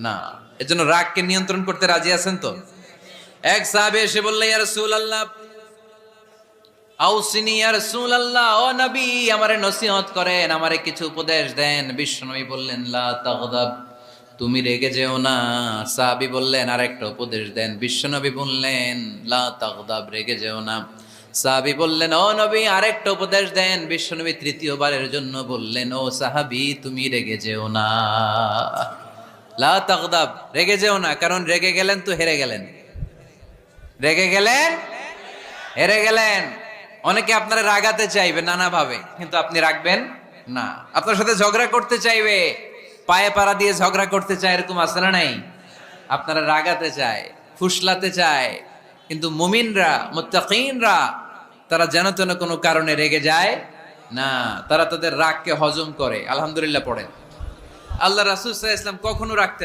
না। এজন্য রাগকে নিয়ন্ত্রণ করতে রাজি আছেন তো? এক সাহাবী এসে বললেন, ইয়া রাসূলুল্লাহ, আউসিনি ইয়া রাসূলুল্লাহ, ও নবী আমারে নসিহত করেন, আমারে কিছু উপদেশ দেন। বিশ্বনবী বললেন, লা তাগদাব, তুমি রেগে যেও না। সাহাবী বললেন, আরেকটা উপদেশ দেন। বিশ্বনবী বললেন, লা তাগদাব, রেগে যেও না। সাহাবী বললেন, ও নবী আরেকটা উপদেশ দেন। বিশ্বনবী তৃতীয়বারের জন্য বললেন, ও সাহাবী তুমি রেগে যেও না। লা তাগদাব, রেগে যেও না, কারণ রেগে গেলেন তো হেরে গেলেন। রেগে গেলেন হেরে গেলেন। অনেকে আপনারা রাগাতে চাইবে নানাভাবে, কিন্তু আপনি রাখবেন না। আপনার সাথে ঝগড়া করতে চাইবে, পায়ে পাড়া দিয়ে ঝগড়া করতে চায়, এরকম আছে না নাই? আপনারা রাগাতে চায়, ফুসলাতে চায়, কিন্তু মুমিনরা, মুত্তাকিনরা, তারা যেন তেন কোনো কারণে রেগে যায় না। তারা তাদের রাগকে হজম করে। আলহামদুলিল্লাহ পড়েন। আল্লাহ রাসূল সাল্লাল্লাহু আলাইহি ওয়াসাল্লাম কখনো রাখতেন